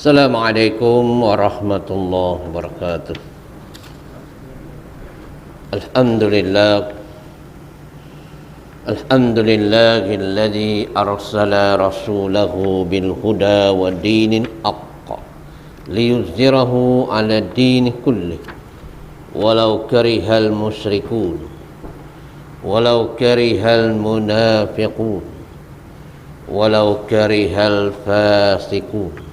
Assalamualaikum warahmatullahi wabarakatuh. Alhamdulillahilladzi arsala rasulahu bil huda wa dinil haqq liyuzhirahu 'ala ad-din kullih walau karihal musyrikun walau karihal munafiqun walau karihal fasiqun.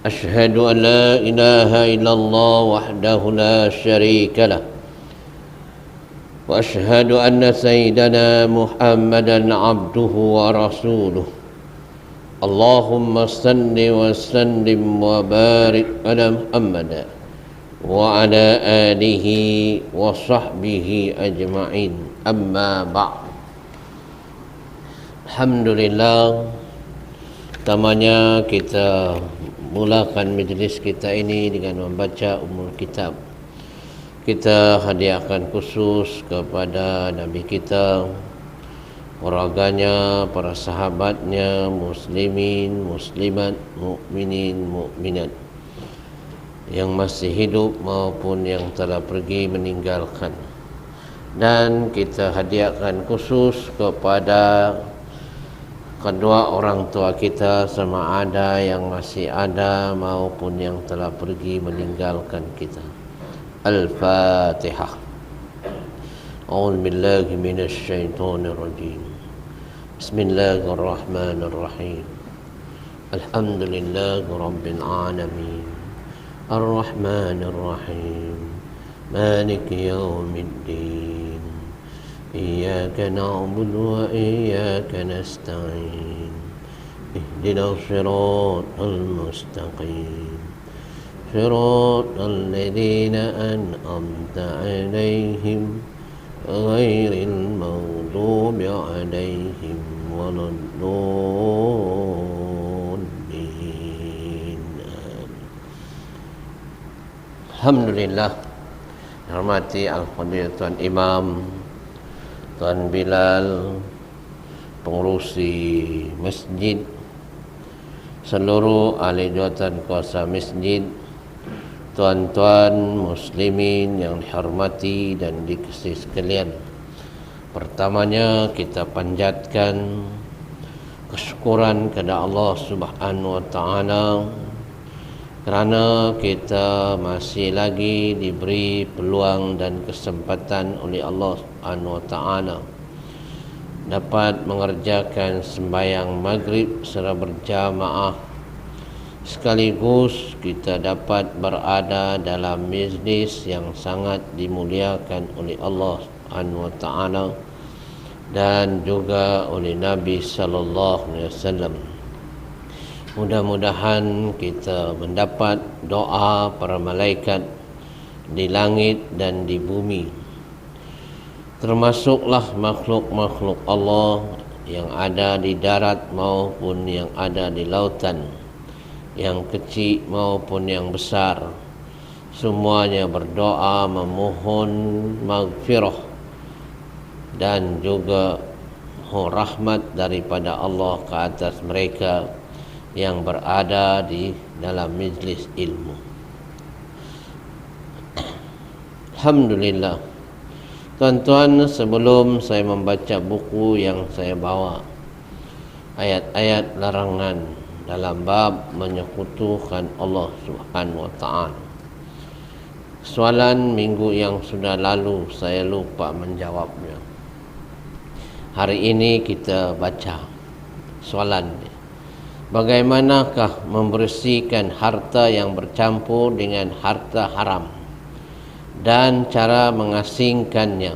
Asyhadu an la ilaha illallah wahdahu la syarika lah wa asyhadu anna sayyidana Muhammadan abduhu wa rasuluh. Allahumma salli wa sallim wa barik ala Muhammad wa ala alihi wa sahbihi ajma'in. Amma ba'd. Alhamdulillah, pertamanya kita mulakan majlis kita ini dengan membaca Ummul Kitab. Kita hadiahkan khusus kepada Nabi kita, keluarganya, para sahabatnya, muslimin, muslimat, mukminin, mukminat yang masih hidup maupun yang telah pergi meninggalkan. Dan kita hadiahkan khusus kepada kedua orang tua kita, sama ada yang masih ada maupun yang telah pergi meninggalkan kita. Al-Fatihah. A'udzu billahi minasy syaithanir rajim. Bismillahirrahmanirrahim. Alhamdulillahi rabbil alamin. Ar-Rahmanir Rahim. Maliki yaumiddin. Iyyaka na'budu wa iyyaka nasta'in. Ihdinas siratal mustaqim. Siratal ladzina an'amta 'alaihim ghairil maghdubi 'alaihim waladdallin. Alhamdulillah. Hormati Al-Fadhil Tuan Imam, Tuan Bilal, pengurusi masjid, seluruh ahli jawatan kuasa masjid, tuan-tuan muslimin yang dihormati dan dikasihi sekalian. Pertamanya kita panjatkan kesyukuran kepada Allah Subhanahu wa taala kerana kita masih lagi diberi peluang dan kesempatan oleh Allah Subhanahu wa taala dapat mengerjakan sembahyang maghrib secara berjamaah, sekaligus kita dapat berada dalam majlis yang sangat dimuliakan oleh Allah Subhanahu wa taala dan juga oleh Nabi sallallahu alaihi wasallam. Mudah-mudahan kita mendapat doa para malaikat di langit dan di bumi, termasuklah makhluk-makhluk Allah yang ada di darat maupun yang ada di lautan, yang kecil maupun yang besar. Semuanya berdoa memohon maghfirah dan juga rahmat daripada Allah ke atas mereka yang berada di dalam majlis ilmu. Alhamdulillah. Tuan-tuan, sebelum saya membaca buku yang saya bawa, ayat-ayat larangan dalam bab menyekutukan Allah Subhanahu wa taala. Soalan minggu yang sudah lalu saya lupa menjawabnya. Hari ini kita baca soalan dia. Bagaimanakah membersihkan harta yang bercampur dengan harta haram dan cara mengasingkannya?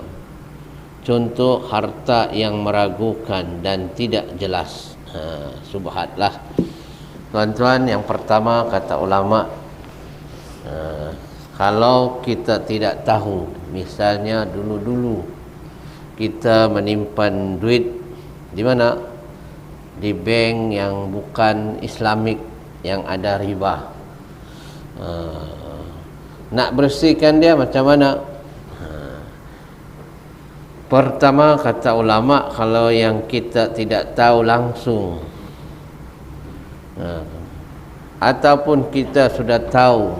Contoh harta yang meragukan dan tidak jelas. Subhatlah. Tuan-tuan, yang pertama kata ulama, kalau kita tidak tahu, misalnya dulu-dulu kita menyimpan duit di mana? Di bank yang bukan Islamik, yang ada riba. Nak bersihkan dia macam mana? Pertama kata ulama, kalau yang kita tidak tahu langsung, ataupun kita sudah tahu,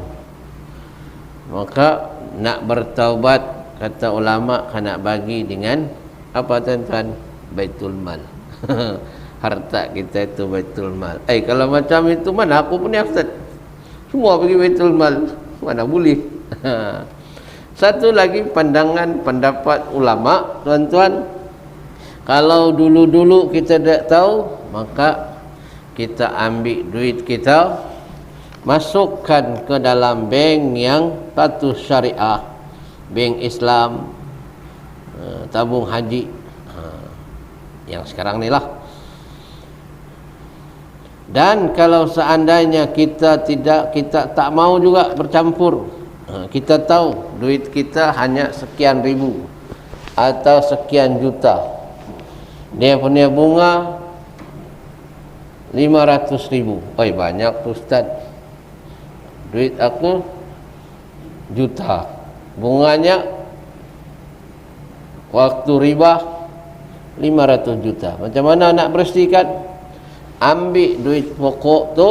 maka nak bertaubat, kata ulama, nak bagi dengan apa tuan-tuan? Baitul mal. Harta kita itu baitul mal. Kalau macam itu mana aku punya Ustaz? Semua pergi baitul mal. Mana boleh. Satu lagi pandangan pendapat ulama, tuan-tuan, kalau dulu-dulu kita tidak tahu, maka kita ambil duit kita, masukkan ke dalam bank yang patuh syariah, bank Islam, tabung haji, yang sekarang ni lah. Dan kalau seandainya kita tak mau juga bercampur, kita tahu duit kita hanya sekian ribu atau sekian juta, dia punya bunga 500.000. Banyak tu Ustaz, duit aku juta, bunganya waktu riba 500 juta. Macam mana nak bersihkan? Ambil duit pokok tu,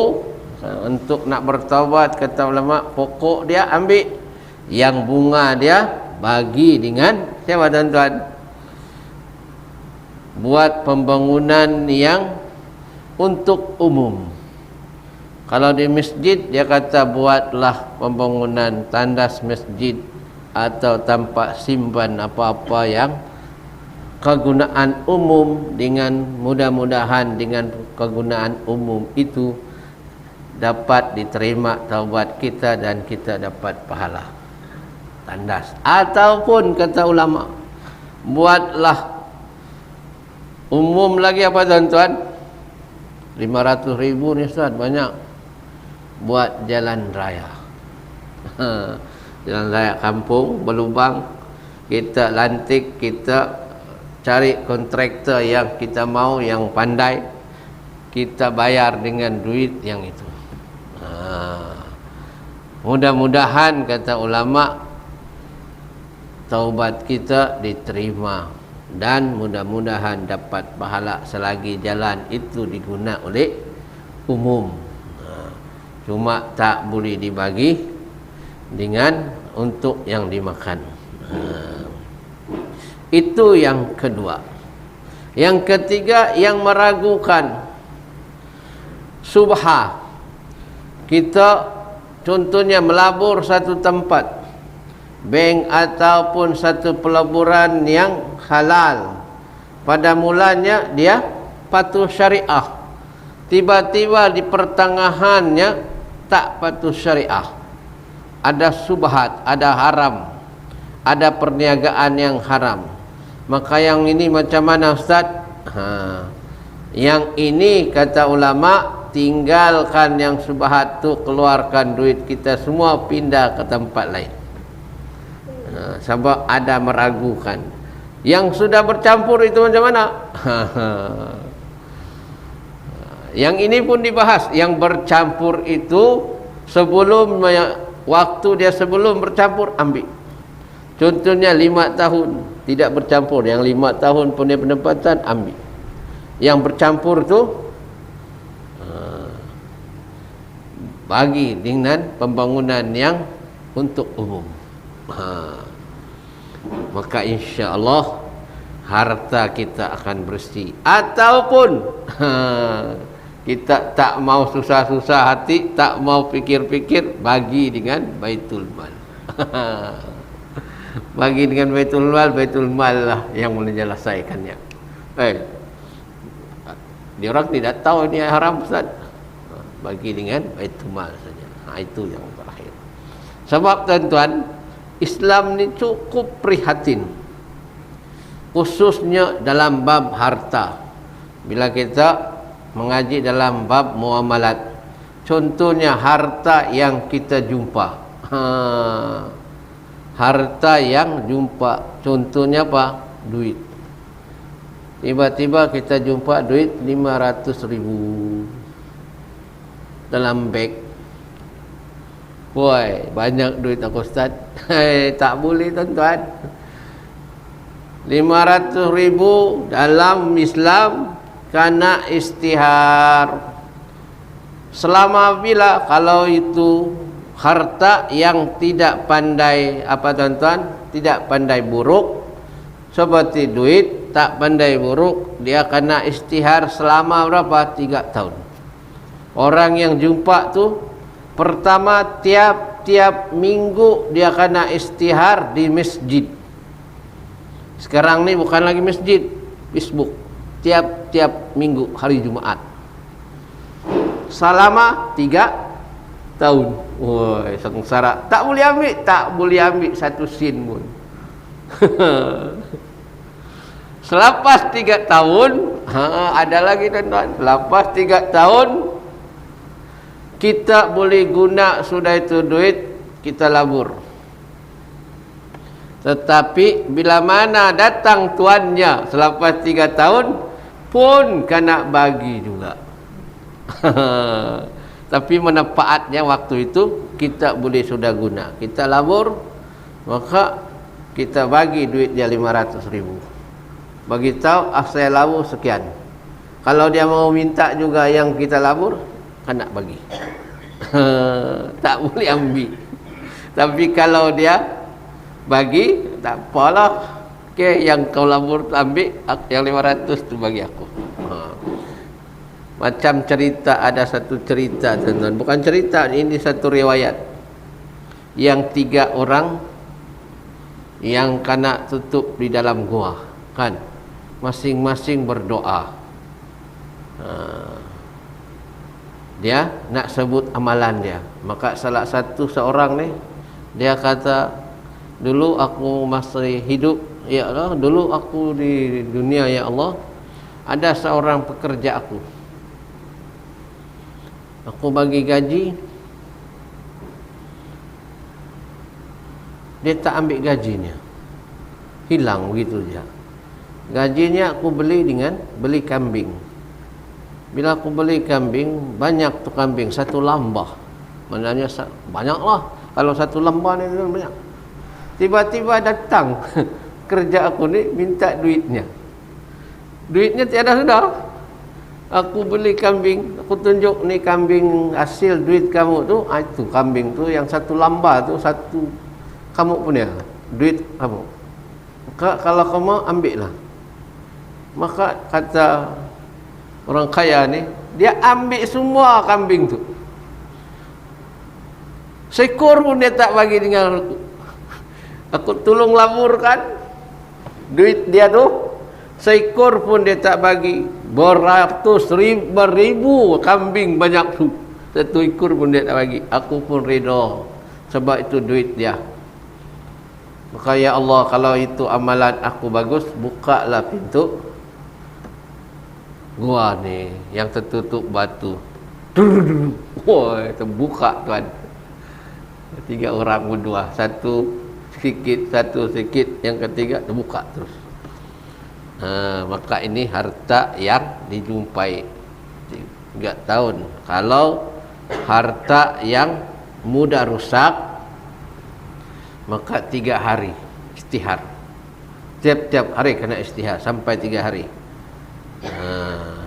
untuk nak bertaubat, kata ulama, pokok dia ambil, yang bunga dia bagi dengan siapa tuan-tuan? Buat pembangunan yang untuk umum. Kalau di masjid, dia kata buatlah pembangunan tandas masjid atau tempat simpan apa-apa yang kegunaan umum, dengan mudah-mudahan dengan kegunaan umum itu dapat diterima taubat kita dan kita dapat pahala tandas. Ataupun kata ulama, buatlah umum lagi apa tuan-tuan? 500.000 ni Ustaz, banyak. Buat jalan raya. Jalan raya kampung berlubang, kita lantik, kita cari kontraktor yang kita mau, yang pandai, kita bayar dengan duit yang itu. Mudah-mudahan kata ulama taubat kita diterima, dan mudah-mudahan dapat pahala selagi jalan itu diguna oleh umum. Cuma tak boleh dibagi dengan untuk yang dimakan. Itu yang kedua. Yang ketiga, yang meragukan subha. Kita contohnya melabur satu tempat, bank ataupun satu pelaburan yang halal, pada mulanya dia patuh syariah, tiba-tiba di pertengahannya tak patuh syariah, ada subhat, ada haram, ada perniagaan yang haram. Maka yang ini macam mana Ustaz? Yang ini kata ulama, tinggalkan yang subhat tu, keluarkan duit kita semua, pindah ke tempat lain. Sebab ada meragukan. Yang sudah bercampur itu macam mana? Yang ini pun dibahas. Yang bercampur itu sebelum waktu dia sebelum bercampur, ambil. Contohnya 5 tahun tidak bercampur, yang 5 tahun punya pendapatan ambil. Yang bercampur tu bagi dengan pembangunan yang untuk umum. Maka insya-Allah harta kita akan bersih. Ataupun kita tak mau susah-susah hati, tak mau pikir-pikir, bagi dengan baitul mal. Bagi dengan baitul mal lah yang menyelesaikannya. Dia orang tidak tahu ini haram Ustaz. Bagi dengan baitul mal saja. Itu yang terakhir. Sebab tuan-tuan, Islam ni cukup prihatin, khususnya dalam bab harta. Bila kita mengaji dalam bab muamalat, contohnya harta yang kita jumpa, harta yang jumpa, contohnya apa? Duit. Tiba-tiba kita jumpa duit 500.000 dalam beg. Woi, banyak duit aku Ustaz. Tak boleh tuan-tuan. 500.000 dalam Islam kena istihar. Selama bila kalau itu harta yang tidak pandai apa tuan-tuan, tidak pandai buruk, seperti duit tak pandai buruk, dia kena istihar selama berapa? 3 tahun. Orang yang jumpa tu pertama tiap minggu dia kena istihar di masjid. Sekarang ni bukan lagi masjid, Facebook. Tiap minggu hari Jumaat. Selama 3 tahun. Woi, sengsara. Tak boleh ambil satu sen pun. Selepas 3 tahun, ada lagi tuan-tuan. Selepas 3 tahun, kita boleh guna sudah itu duit, kita labur. Tetapi bila mana datang tuannya selepas 3 tahun, pun kena bagi juga. Tapi manfaatnya waktu itu kita boleh sudah guna. Kita labur, maka kita bagi duit dia 500.000. Bagi tahu saya labur sekian. Kalau dia mau minta juga yang kita labur, kena bagi. Tak boleh ambil. Tapi kalau dia bagi, tak apalah. Okey, yang kau labur ambil, yang 500 tu bagi aku. Macam cerita, ada satu cerita tuan-tuan, bukan cerita, ini satu riwayat. Yang 3 orang yang kena tutup di dalam gua, kan? Masing-masing berdoa. Dia nak sebut amalan dia. Maka salah satu seorang ni, dia kata, dulu aku masih hidup, ya Allah, dulu aku di dunia, ya Allah, ada seorang pekerja aku. Aku bagi gaji, dia tak ambil gajinya, hilang begitu saja. Gajinya aku beli dengan beli kambing. Bila aku beli kambing, banyak tu kambing, satu lambah. Maknanya banyaklah. Kalau satu lambah ni banyak. Tiba-tiba datang kerja aku ni minta duitnya. Duitnya tiada sudah. Aku beli kambing, aku tunjuk ni kambing hasil duit kamu tu, itu kambing tu yang satu lambah tu, satu kamu punya duit kamu. Maka kalau kamu ambil lah. Maka kata orang kaya ni, dia ambil semua kambing tu. Seekor pun dia tak bagi dengan aku. Aku tolong laburkan duit dia tu, seekor pun dia tak bagi. Beratus ribu kambing banyak tu, satu ekor pun dia tak bagi. Aku pun reda, sebab itu duit dia. Maka ya Allah, kalau itu amalan aku bagus, bukalah pintu gua ni yang tertutup batu. Woi, terbuka tuan. 3 orang berdua, satu sikit, yang ketiga terbuka terus. Maka ini harta yang dijumpai 3 tahun. Kalau harta yang mudah rusak, maka 3 hari istihar. Tiap-tiap hari kena istihar sampai 3 hari.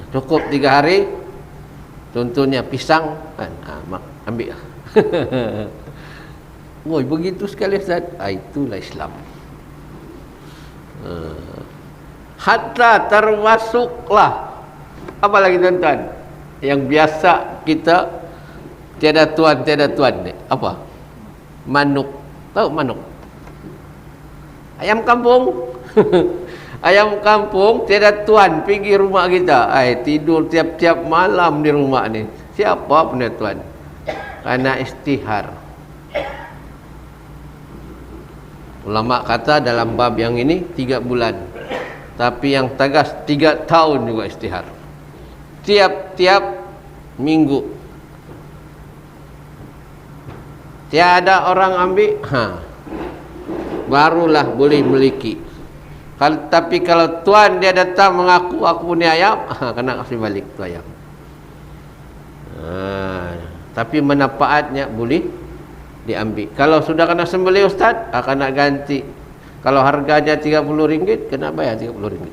Cukup 3 hari, contohnya pisang kan, ambil. Woi, begitu sekali Ustaz. Itulah Islam. Hatta termasuklah apa lagi tuan-tuan yang biasa kita tiada tuan ni, apa? Manuk. Tahu manuk? Ayam kampung. Ayam kampung tiada tuan pergi rumah kita. Tidur tiap-tiap malam di rumah ni. Siapa punya tuan? Karena istihar. Ulama kata dalam bab yang ini 3 bulan. Tapi yang tegas 3 tahun juga istihar. Tiap-tiap minggu. Tiada orang ambil, barulah boleh miliki. Tapi kalau tuan dia datang mengaku aku punya ayam, kena kasih balik tu ayam. Tapi manfaatnya boleh diambil. Kalau sudah kena sembelih Ustaz, kena ganti. Kalau harganya RM30, kena bayar RM30.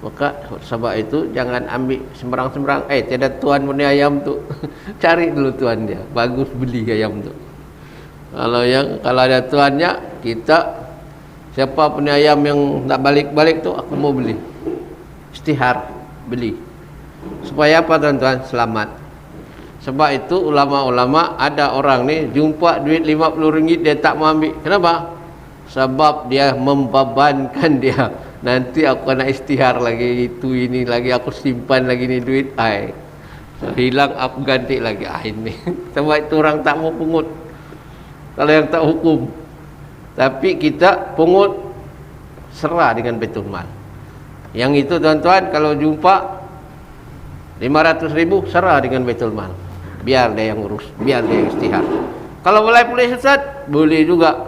Maka sebab itu jangan ambil sembarang-sembarang. Tiada tuan punya ayam tu. Cari dulu tuan dia. Bagus beli ayam tu. Kalau ada tuannya, kita siapa punya ayam yang tak balik-balik tu, aku mau beli. Istihar beli. Supaya apa tuan-tuan? Selamat. Sebab itu ulama-ulama, ada orang ni jumpa duit RM50 dia tak mau ambil. Kenapa? Sebab dia membebankan dia. Nanti aku kena istihar lagi, itu ini lagi, aku simpan lagi ni duit. Hilang aku ganti lagi. Ini. Sebab itu orang tak mau pungut. Kalau yang tak hukum. Tapi kita pungut, serah dengan Baitul Mal. Yang itu tuan-tuan, kalau jumpa 500,000, serah dengan Baitul Mal. Biar dia yang urus, biar dia yang istihar. Kalau mulai polis Ustaz, boleh juga.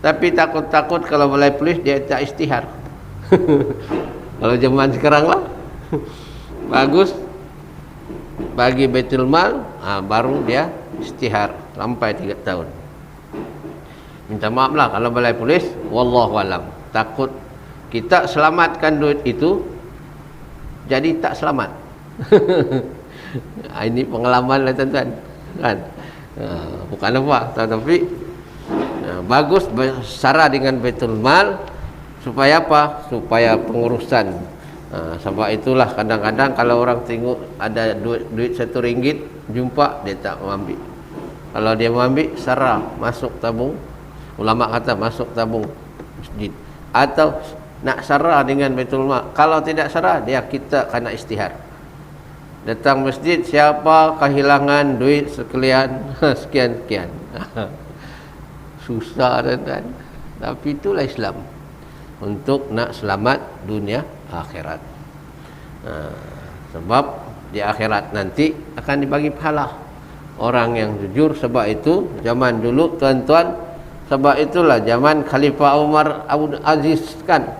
Tapi takut-takut kalau mulai polis dia tak istihar. Kalau zaman sekarang lah, bagus bagi Baitul Mal, baru dia istihar sampai 3 tahun. Minta maaf lah kalau balai polis, wallahu alam. Takut kita selamatkan duit itu jadi tak selamat. Ini pengalaman lah tuan-tuan, kan? Bukan apa, tapi bagus bersara dengan Baitul Mal. Supaya apa? Supaya pengurusan. Sebab itulah kadang-kadang kalau orang tengok ada duit RM1, jumpa dia tak mau ambil. Kalau dia mau ambil, serah, masuk tabung. Ulama kata masuk tabung masjid. Atau nak serah dengan Baitul Mal. Kalau tidak serah, kita kena istihar. Datang masjid, siapa kehilangan duit sekalian sekian-sekian. Susah tuan-tuan. Tapi itulah Islam. Untuk nak selamat dunia akhirat. Sebab di akhirat nanti akan dibagi pahala orang yang jujur. Sebab itu zaman dulu tuan-tuan, sebab itulah zaman Khalifah Umar Abdul Aziz kan,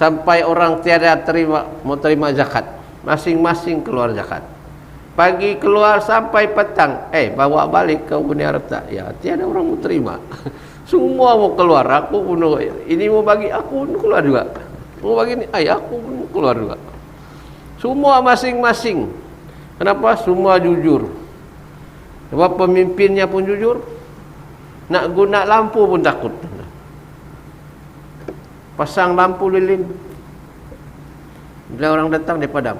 sampai orang tiada mau terima zakat, masing-masing keluar zakat. Pagi keluar sampai petang, bawa balik ke Uni Arab tak? Ya, tiada orang mau terima. Semua mau keluar, aku pun ini mau bagi, aku pun keluar juga. Mau bagi ini, aku pun keluar juga. Semua masing-masing. Kenapa? Semua jujur. Sebab pemimpinnya pun jujur. Nak guna lampu pun takut. Pasang lampu lilin. Bila orang datang dia padam.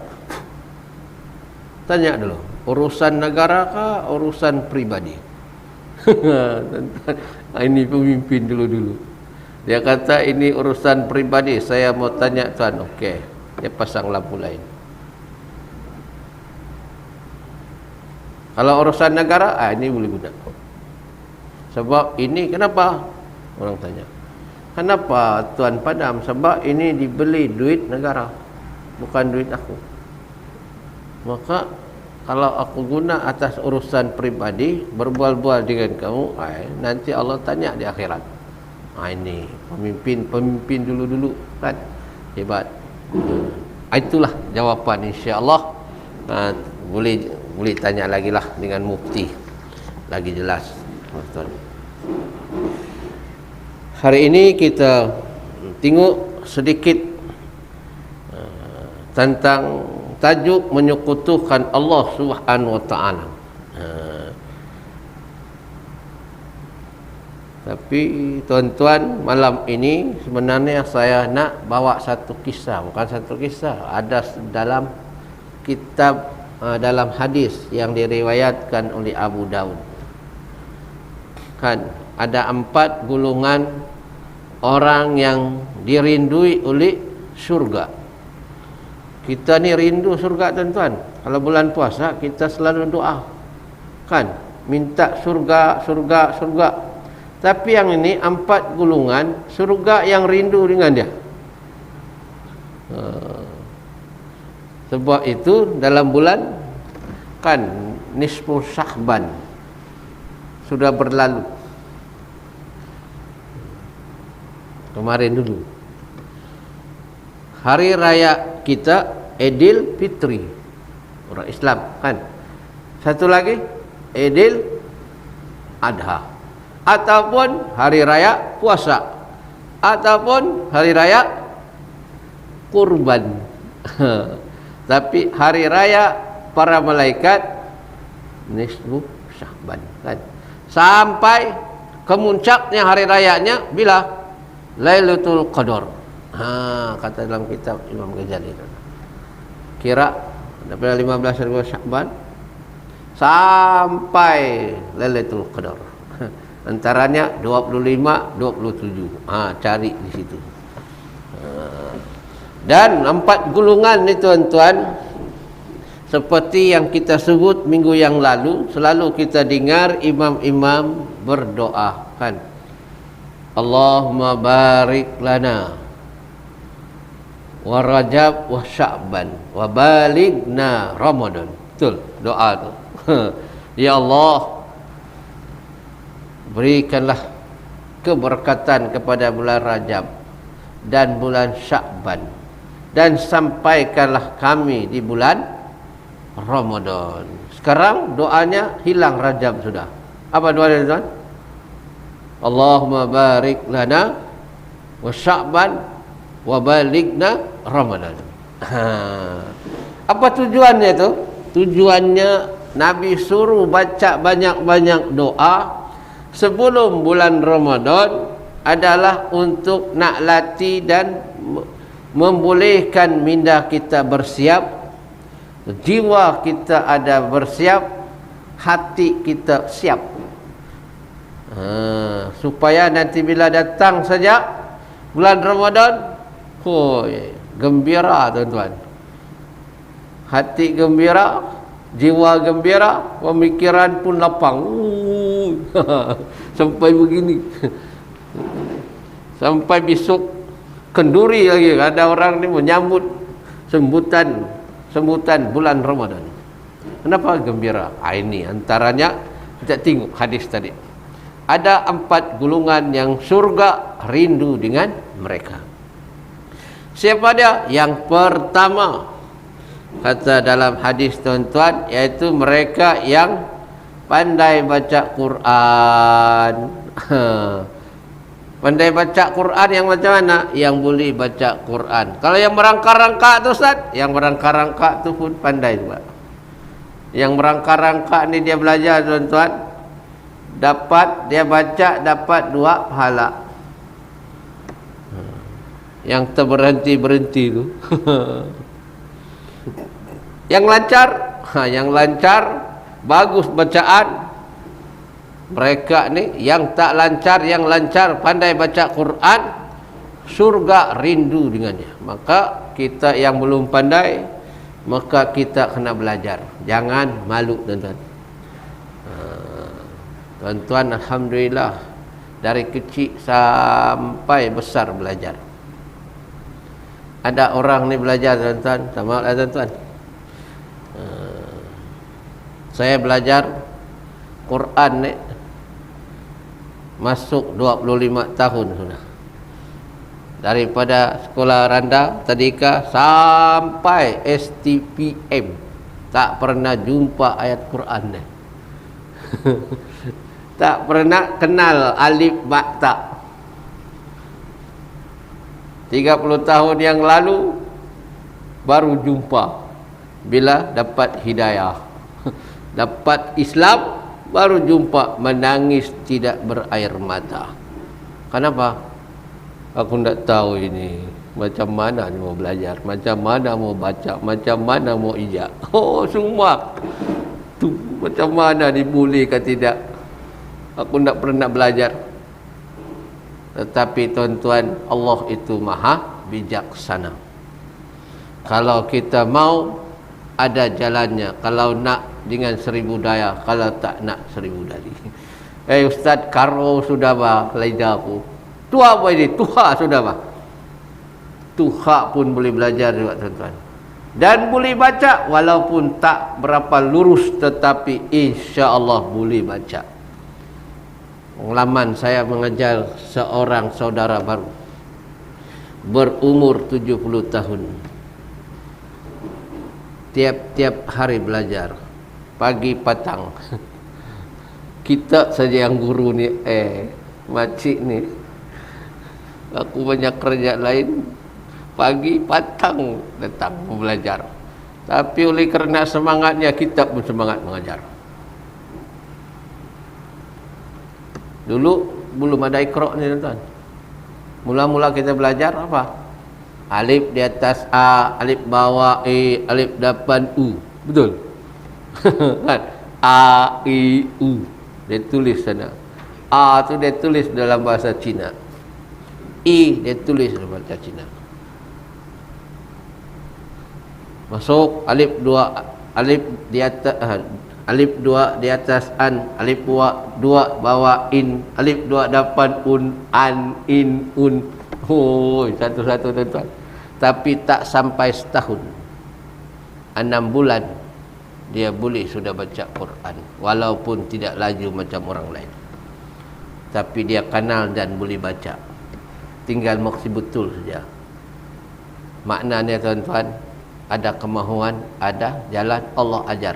Tanya dulu, urusan negara kah, urusan pribadi? Ini pemimpin dulu-dulu. Dia kata ini urusan pribadi, saya mau tanya tuan. Okey, dia pasang lampu lain. Kalau urusan negara, ini boleh guna. Sebab ini kenapa? Orang tanya. Kenapa tuan padam? Sebab ini dibeli duit negara, bukan duit aku. Maka kalau aku guna atas urusan pribadi, berbual-bual dengan kamu, nanti Allah tanya di akhirat. Ini pemimpin dulu-dulu kan, hebat. Itulah jawapan, insya-Allah. Boleh tanya lagi lah dengan mufti, lagi jelas. Hari ini kita tengok sedikit tentang tajuk menyekutukan Allah Subhanahu wa taala. Tapi tuan-tuan, malam ini sebenarnya saya nak bawa satu kisah, bukan satu kisah, ada dalam kitab, dalam hadis yang diriwayatkan oleh Abu Daud. Kan ada 4 golongan orang yang dirindui oleh surga. Kita ni rindu surga tuan-tuan. Kalau bulan puasa kita selalu doa, kan, minta surga, surga, surga. Tapi yang ini 4 golongan surga yang rindu dengan dia. Sebab itu dalam bulan kan nisfu Sya'ban sudah berlalu. Kemarin dulu hari raya kita Idul Fitri orang Islam kan. Satu lagi Idul Adha, ataupun hari raya puasa, ataupun hari raya kurban. Tapi hari raya para malaikat nisfu Sya'ban kan. Sampai kemuncaknya hari rayanya bila Lailatul Qadar. Kata dalam kitab Imam Ghazali. Kira daripada 15 hari Sya'ban sampai Lailatul Qadar. Antaranya 25, 27. Cari di situ. Dan 4 gulungan ni tuan-tuan, seperti yang kita sebut minggu yang lalu, selalu kita dengar imam-imam berdoa kan. Allahumma barik lana wa Rajab wa Sya'ban wa balighna Ramadan. Betul doa tu. Ya Allah, berikanlah keberkatan kepada bulan Rajab dan bulan Sya'ban, dan sampaikanlah kami di bulan Ramadan. Sekarang doanya hilang Rajab sudah. Apa doanya tuan? Allahumma barik lana wa Sya'ban wa balighna Ramadan. Apa tujuannya tu? Tujuannya Nabi suruh baca banyak-banyak doa sebelum bulan Ramadan adalah untuk nak latih dan membolehkan minda kita bersiap, jiwa kita ada bersiap, hati kita siap, supaya nanti bila datang saja bulan Ramadan, gembira tuan-tuan, hati gembira, jiwa gembira, pemikiran pun lapang. Sampai begini. Sampai besok kenduri lagi ada orang ni menyambut sambutan bulan Ramadan. Kenapa gembira? Ini antaranya kita tengok hadis tadi. Ada 4 gulungan yang surga rindu dengan mereka. Siapa dia? Yang pertama, kata dalam hadis tuan-tuan, iaitu mereka yang pandai baca Quran. Pandai baca Quran yang macam mana? Yang boleh baca Quran. Kalau yang merangka-rangka tu Ustaz, yang merangka-rangka tu pun pandai juga. Yang merangka-rangka ni dia belajar tuan-tuan, dapat dia baca dapat 2 pahala. Yang terberhenti-berhenti tu. Yang lancar, yang lancar, bagus bacaan. Mereka ni yang tak lancar, yang lancar pandai baca Quran, surga rindu dengannya. Maka kita yang belum pandai, maka kita kena belajar. Jangan malu tuan-tuan. Tuan-tuan alhamdulillah dari kecil sampai besar belajar. Ada orang ni belajar tuan-tuan, sama lah tuan-tuan. Saya belajar Quran ni masuk 25 tahun sudah. Daripada sekolah rendah tadika sampai STPM tak pernah jumpa ayat Quran ni. Tak pernah kenal alif ba ta. 30 tahun yang lalu baru jumpa bila dapat hidayah. Dapat Islam baru jumpa menangis tidak berair mata. Kenapa? Aku tak tahu ini macam mana ni mau belajar, macam mana mau baca, macam mana mau ijak. Semua tu macam mana ni boleh ke tidak? Aku tak pernah belajar. Tetapi tuan-tuan, Allah itu maha bijaksana. Kalau kita mau, ada jalannya. Kalau nak dengan 1000 daya, kalau tak nak 1000 dari. Ustaz, karo sudah bah lidah aku. Tua apa ini? Tuha sudah bah. Tuha pun boleh belajar juga tuan-tuan. Dan boleh baca walaupun tak berapa lurus, tetapi insya-Allah boleh baca. Pengalaman saya mengajar seorang saudara baru berumur 70 tahun. Tiap-tiap hari belajar, pagi petang. Kita saja yang guru ni, makcik ni, aku banyak kerja lain, pagi petang datang belajar. Tapi oleh kerana semangatnya, kita pun semangat mengajar. Dulu belum ada Iqra ni tuan. Mula-mula kita belajar apa? Alif di atas A, alif bawah E, alif depan U. Betul? Kan? A, I, U. Dia tulis sana. A tu dia tulis dalam bahasa Cina. I dia tulis dalam bahasa Cina. Masuk alif dua, alif di atas alif dua di atas an, alif dua bawah in, alif dua depan un, an, in, un. Oh, satu-satu tuan-tuan. Tapi tak sampai setahun, 6 bulan dia boleh sudah baca Quran, walaupun tidak laju macam orang lain. Tapi dia kenal dan boleh baca. Tinggal maksud betul saja. Maknanya tuan-tuan, ada kemahuan, ada jalan, Allah ajar.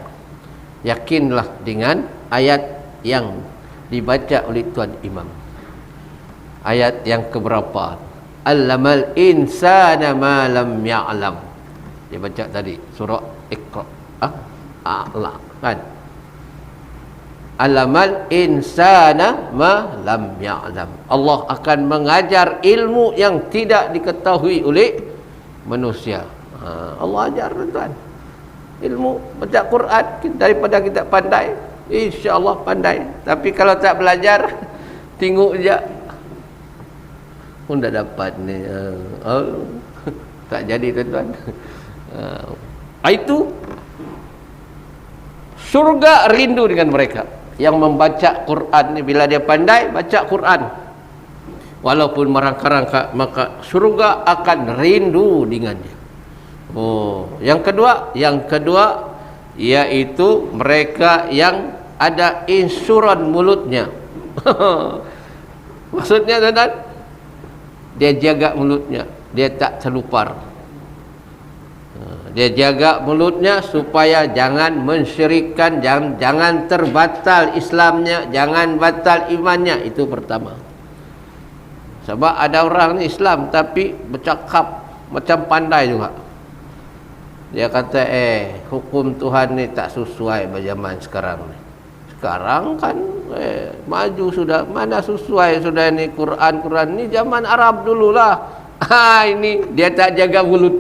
Yakinlah dengan ayat yang dibaca oleh Tuan Imam. Ayat yang keberapa? Allamal insana ma lam ya'lam. Dia baca tadi surah Iqra. A'la kan? Allamal insana ma lam ya'lam. Allah akan mengajar ilmu yang tidak diketahui oleh manusia. Allah ajar tuan-tuan. Ilmu baca Quran daripada kita pandai, insya-Allah pandai. Tapi kalau tak belajar, tengok je pun dah dapat ni. Tak jadi tuan-tuan. Itu surga rindu dengan mereka yang membaca Quran ni. Bila dia pandai baca Quran, walaupun merangka-rangka, maka surga akan rindu dengannya. Oh, yang kedua yaitu mereka yang ada insuran mulutnya. Maksudnya tuan-tuan, dia jaga mulutnya, dia tak terlupar. Dia jaga mulutnya supaya jangan mensyirikkan, jangan terbatal Islamnya, jangan batal imannya. Itu pertama. Sebab ada orang ni Islam tapi bercakap macam pandai juga. Dia kata hukum Tuhan ni tak sesuai zaman sekarang ni. Sekarang kan maju sudah, mana sesuai sudah ni Quran ni zaman Arab dululah. Ini dia tak jaga mulut.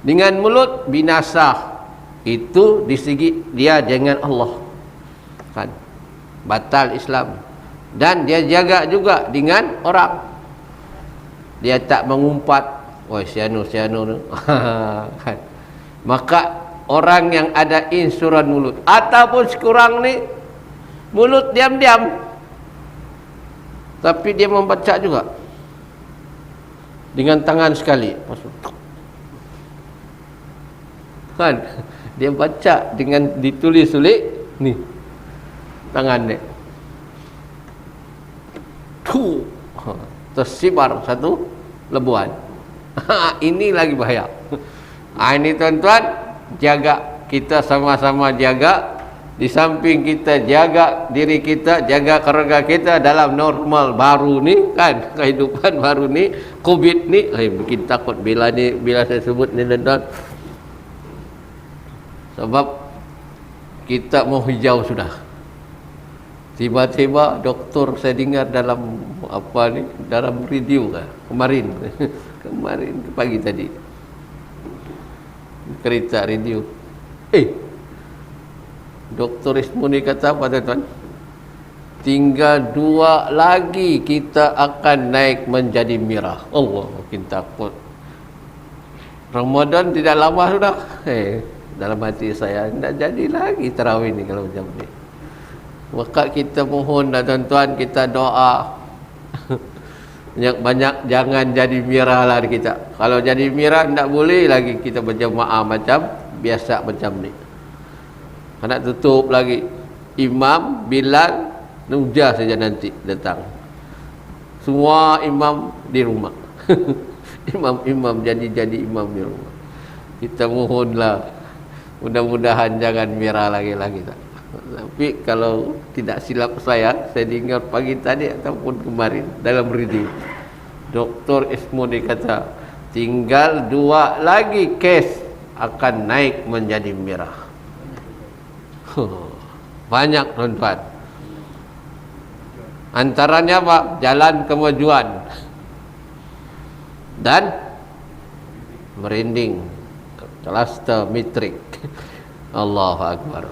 Dengan mulut binasa. Itu di segi dia dengan Allah. Kan? Batal Islam. Dan dia jaga juga dengan orang. Dia tak mengumpat, oi sianu tu. Kan? Maka orang yang ada insuran mulut ataupun sekurang ni mulut diam-diam tapi dia membaca juga dengan tangan sekali. Kan? Dia baca dengan ditulis oleh ni tangan dia. Tersibar satu lebuhan. Ini lagi bahaya. Ini tuan-tuan, jaga, kita sama-sama jaga. Di samping kita jaga diri kita, jaga keluarga kita dalam normal baru ni kan, kehidupan baru ni, Covid ni, bikin takut bila saya sebut ni tuan-tuan. Sebab kita mau hijau sudah. Tiba-tiba doktor saya dengar dalam dalam radio kemarin pagi tadi, kereta radio, Doktor Ismuni kata apa tuan-tuan? Tinggal 2 lagi kita akan naik menjadi merah. Allah, makin takut. Ramadan tidak lama sudah. Dalam hati saya, tidak jadi lagi tarawih ni kalau macam ni. Maka kita mohon tuan-tuan, kita doa banyak jangan jadi merah lah kita. Kalau jadi merah tidak boleh lagi kita berjemaah macam biasa macam ni. Nak tutup lagi. Imam Bilal ujar saja nanti datang. Semua imam di rumah. Imam-imam jadi imam di rumah. Kita mohonlah, mudah-mudahan jangan merah lagi tak. Tapi kalau tidak silap saya dengar pagi tadi ataupun kemarin dalam radio, Doktor Ismudi kata tinggal 2 lagi kes akan naik menjadi merah. Banyak tuan-tuan. Antaranya apa? Jalan kemajuan dan merinding kluster metrik. Allahu Akbar.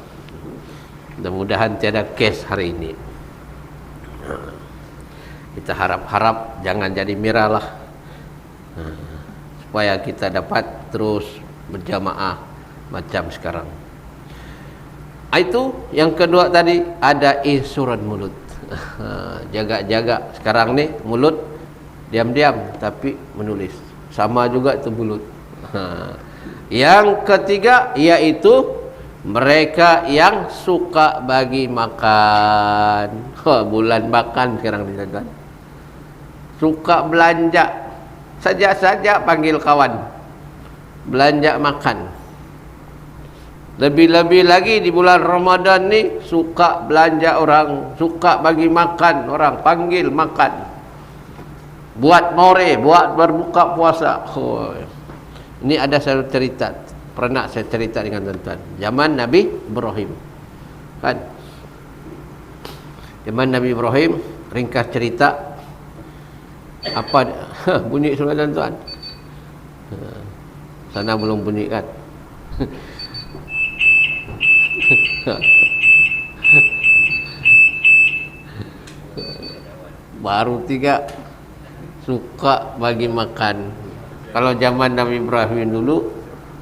Mudah-mudahan tiada kes hari ini. Kita harap-harap jangan jadi merah lah, supaya kita dapat terus berjamaah macam sekarang. Itu yang kedua tadi, ada insuran mulut. Jaga-jaga sekarang ni mulut diam-diam tapi menulis. Sama juga itu mulut. Yang ketiga iaitu mereka yang suka bagi makan. Bulan makan sekarang ni tuan-tuan. Suka belanja. Saja-saja panggil kawan. Belanja makan. Lebih-lebih lagi di bulan Ramadan ni suka belanja orang, suka bagi makan orang, panggil makan. Buat more, buat berbuka puasa. Ini ada satu cerita, pernah saya cerita dengan tuan-tuan. Zaman Nabi Ibrahim. Kan? Zaman Nabi Ibrahim, ringkas cerita. Apa bunyi sudah tuan-tuan? Sana belum bunyi kan? Baru 3 suka bagi makan. Kalau zaman Nabi Ibrahim dulu,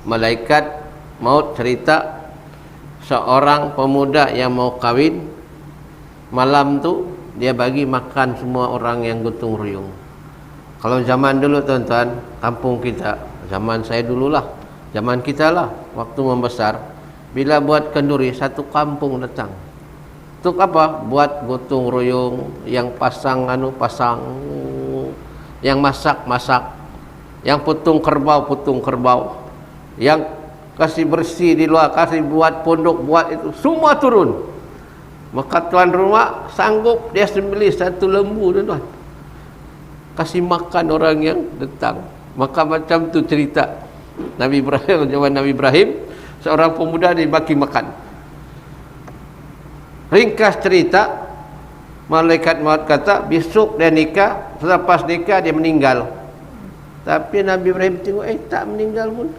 malaikat maut cerita seorang pemuda yang mau kawin, malam tu dia bagi makan semua orang yang gotong royong. Kalau zaman dulu tuan-tuan, kampung kita, zaman saya dululah, zaman kita lah, waktu membesar, bila buat kenduri satu kampung datang. Untuk apa? Buat gotong royong, yang pasang pasang, yang masak, yang putung kerbau, yang kasih bersih di luar, kasih buat pondok, buat itu, semua turun. Maka tuan rumah sanggup dia sembelih satu lembu tuan-tuan, kasih makan orang yang datang. Maka macam tu cerita Nabi Ibrahim, zaman Nabi Ibrahim, seorang pemuda dibagi makan. Ringkas cerita, malaikat maut kata besok dia nikah, selepas nikah dia meninggal. Tapi Nabi Ibrahim tengok, tak meninggal pun.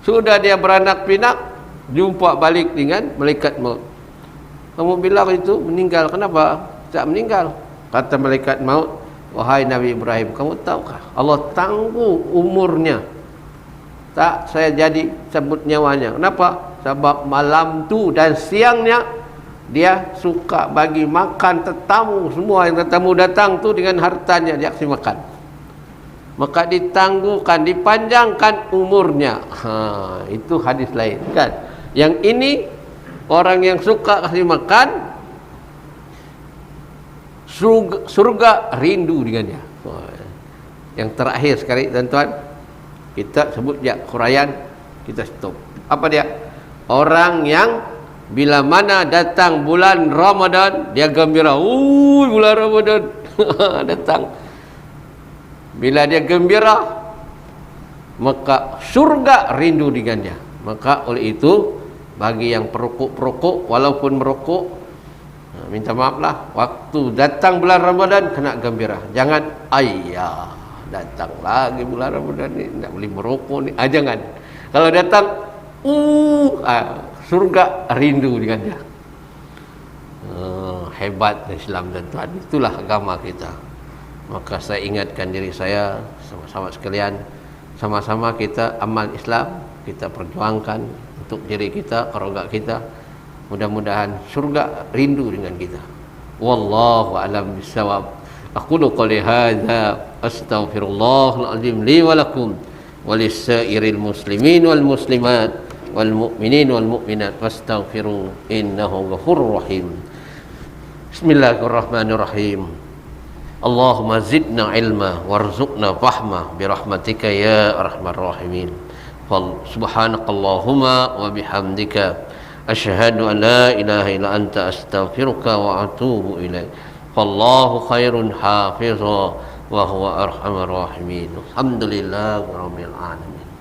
Sudah dia beranak pinak, jumpa balik dengan malaikat maut. Kamu bilang itu meninggal, kenapa? Tak meninggal. Kata malaikat maut, wahai Nabi Ibrahim, kamu tahukah Allah tangguh umurnya, tak saya jadi sebut nyawanya. Kenapa? Sebab malam tu dan siangnya dia suka bagi makan tetamu. Semua yang tetamu datang tu dengan hartanya dia kasih makan. Maka ditangguhkan, dipanjangkan umurnya. Itu hadis lain kan. Yang ini orang yang suka kasih makan, surga rindu dengannya. Yang terakhir sekali tuan-tuan, kita sebut dia huraian, kita stop. Apa dia? Orang yang bila mana datang bulan Ramadan dia gembira. Bulan Ramadan datang. Bila dia gembira, maka surga rindu dengannya. Maka oleh itu, bagi yang perokok-perokok, walaupun merokok, minta maaflah, waktu datang bulan Ramadan kena gembira. Jangan ayah datang lagi bulan Ramadan ni, tak boleh merokok ni. Jangan. Kalau datang surga rindu dengan dia. Hebat Islam tuan-tuan. Itulah agama kita. Maka saya ingatkan diri saya, sama-sama sekalian, sama-sama kita amal Islam, kita perjuangkan untuk diri kita, keluarga kita. Mudah-mudahan surga rindu dengan kita. Wallahu a'lam bissawab. Aqulu qali hadza astaghfirullahal azim li wa lakum wa lissairil muslimin wal muslimat wal mu'minin wal mu'minat fastaghfiru innahu ghafurur rahim. Bismillahirrahmanirrahim. Allahumma zidna ilma warzuqna fahma birahmatika ya arhamar rahimin. Subhanakallahumma wa bihamdika asyhadu an la ilaha illa anta astaghfiruka wa atubu ilaik. fallahu khairun hafiza wa huwa arhamar rahimin. Alhamdulillah rabbil alamin.